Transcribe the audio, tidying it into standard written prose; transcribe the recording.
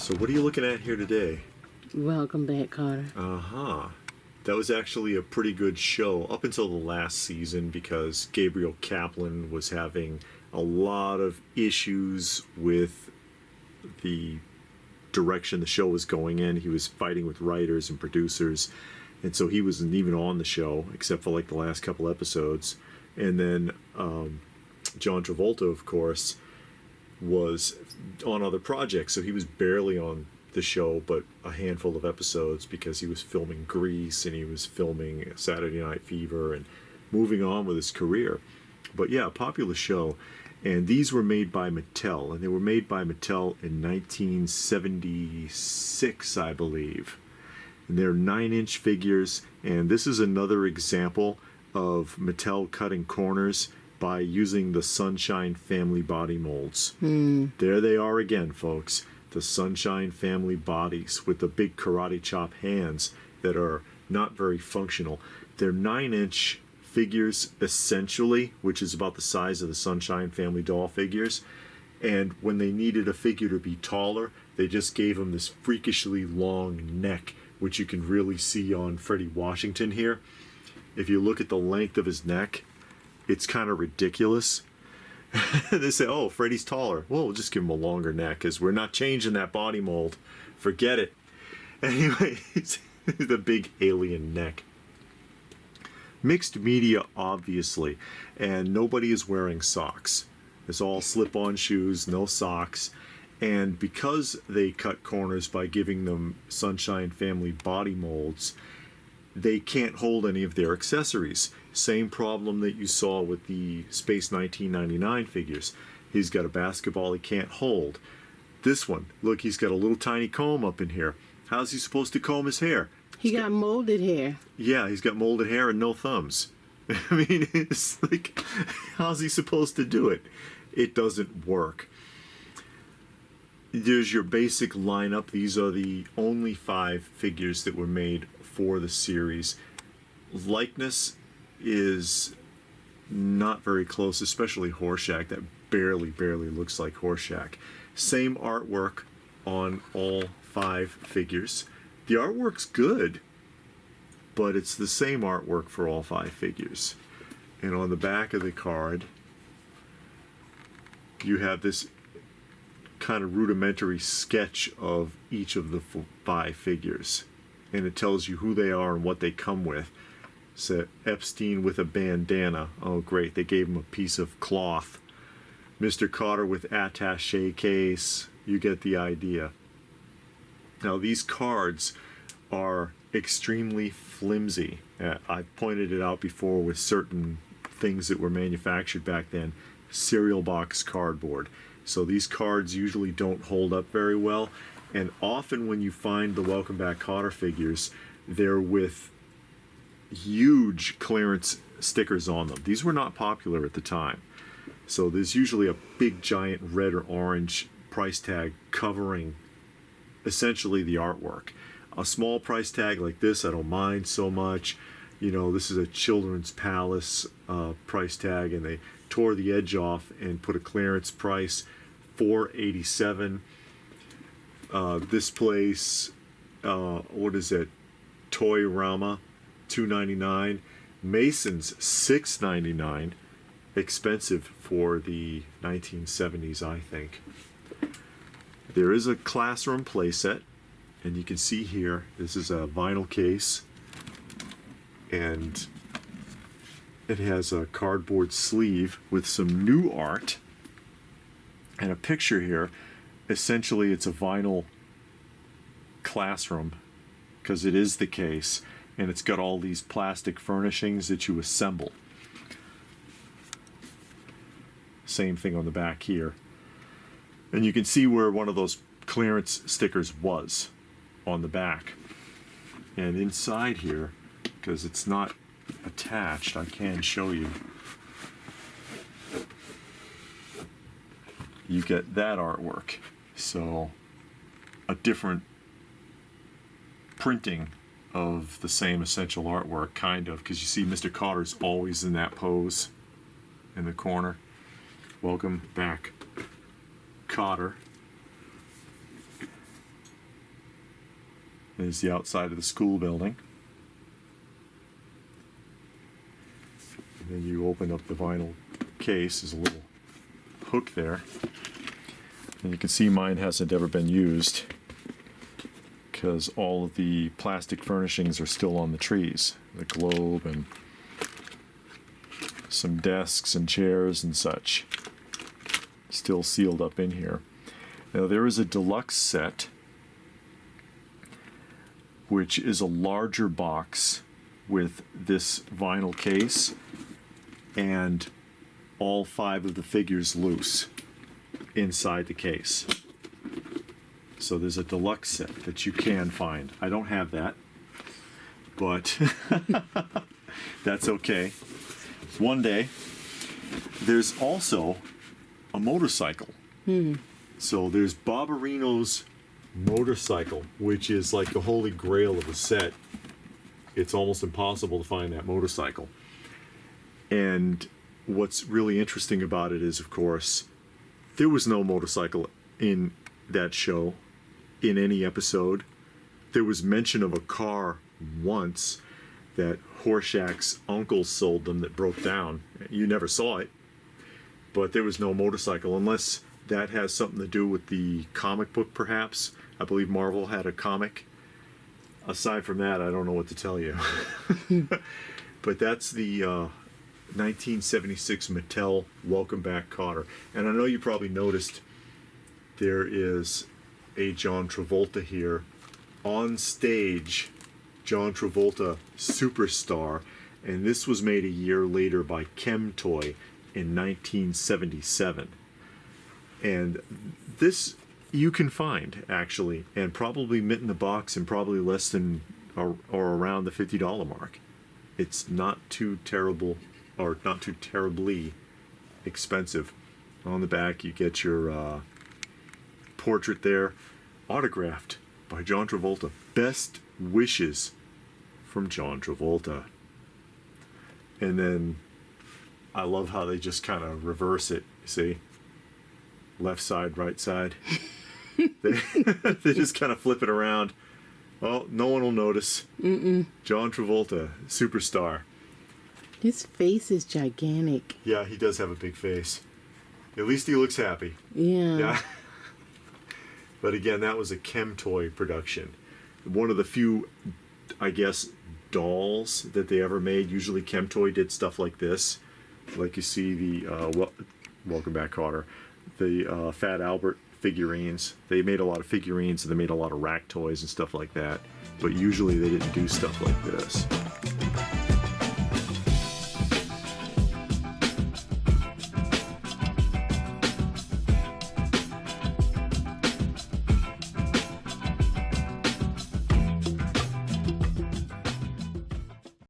So what are you looking at here today? Welcome back, Kotter. That was actually a pretty good show up until the last season because Gabriel Kaplan was having a lot of issues with the direction the show was going in. He was fighting with writers and producers, and so he wasn't even on the show except for like the last couple episodes. And then John Travolta, of course, was on other projects, so he was barely on the show but a handful of episodes because he was filming Grease and he was filming Saturday Night Fever and moving on with his career. But yeah, a popular show. And these were made by Mattel, and they were made by Mattel in 1976, I believe. And they're 9-inch figures, and this is another example of Mattel cutting corners by using the Sunshine Family body molds. There they are again, folks. The Sunshine Family bodies with the big karate chop hands that are not very functional. They're 9-inch figures, essentially, which is about the size of the Sunshine Family doll figures. And when they needed a figure to be taller, they just gave them this freakishly long neck, which you can really see on Freddie Washington here. If you look at the length of his neck, it's kind of ridiculous. They say, oh, Freddie's taller. Well, we'll just give him a longer neck because we're not changing that body mold. Forget it. Anyway, the big alien neck. Mixed media, obviously, and nobody is wearing socks. It's all slip-on shoes, no socks. And because they cut corners by giving them Sunshine Family body molds, they can't hold any of their accessories. Same problem that you saw with the Space 1999 figures. He's got a basketball he can't hold. This one, look, he's got a little tiny comb up in here. How's he supposed to comb his hair? He got molded hair. Yeah, he's got molded hair and no thumbs. I mean, it's like, how's he supposed to do it? It doesn't work. There's your basic lineup. These are the only 5 figures that were made for the series. Likeness is not very close, especially Horshack. That barely looks like Horshack. Same artwork on all 5 figures. The artwork's good, but it's the same artwork for all 5 figures. And on the back of the card, you have this kind of rudimentary sketch of each of the 5 figures. And it tells you who they are and what they come with. So Epstein with a bandana. Oh, great. They gave him a piece of cloth. Mr. Kotter with attaché case. You get the idea. Now, these cards are extremely flimsy. I've pointed it out before with certain things that were manufactured back then. Cereal box cardboard. So these cards usually don't hold up very well. And often when you find the Welcome Back Kotter figures, they're with huge clearance stickers on them. These were not popular at the time. So there's usually a big giant red or orange price tag covering essentially the artwork. A small price tag like this, I don't mind so much. You know, this is a Children's Palace price tag, and they tore the edge off and put a clearance price, $4.87. This place, what is it? Toy-Rama, $2.99. Mason's, $6.99. Expensive for the 1970s, I think. There is a classroom playset, and you can see here, this is a vinyl case, and it has a cardboard sleeve with some new art and a picture here. Essentially, it's a vinyl classroom because it is the case, and it's got all these plastic furnishings that you assemble. Same thing on the back here. And you can see where one of those clearance stickers was on the back. And inside here, because it's not attached, I can show you. You get that artwork. So a different printing of the same essential artwork, kind of, because you see Mr. Kotter's always in that pose in the corner. Welcome back, Kotter. is the outside of the school building. And then you open up the vinyl case. There's a little hook there. And you can see mine hasn't ever been used because all of the plastic furnishings are still on the trees. The globe and some desks and chairs and such. Still sealed up in here. Now there is a deluxe set, which is a larger box with this vinyl case and all 5 of the figures loose inside the case. So there's a deluxe set that you can find. I don't have that, but that's okay. One day. There's also a motorcycle. So there's Barbarino's motorcycle, which is like the holy grail of the set. It's almost impossible to find that motorcycle. And what's really interesting about it is, of course, there was no motorcycle in that show, in any episode. There was mention of a car once that Horshack's uncle sold them that broke down. You never saw it, but there was no motorcycle, unless that has something to do with the comic book, perhaps. I believe Marvel had a comic. Aside from that, I don't know what to tell you. But that's the 1976 Mattel Welcome Back Kotter. And I know you probably noticed there is a John Travolta here. On stage, John Travolta, Superstar. And this was made a year later by Chemtoy in 1977. And this you can find, actually, and probably mint in the box and probably less than or around the $50 mark. It's not too terrible, or not too terribly expensive. On the back you get your portrait there, autographed by John Travolta. Best wishes from John Travolta. And then I love how they just kind of reverse it, see? Left side, right side. They just kind of flip it around. Well, no one will notice. John Travolta, Superstar. His face is gigantic. Yeah, he does have a big face. At least he looks happy. Yeah. But again, that was a Chemtoy production. One of the few, I guess, dolls that they ever made. Usually Chemtoy did stuff like this. Like you see the, Welcome Back, Kotter. The Fat Albert figurines. They made a lot of figurines and they made a lot of rack toys and stuff like that. But usually they didn't do stuff like this.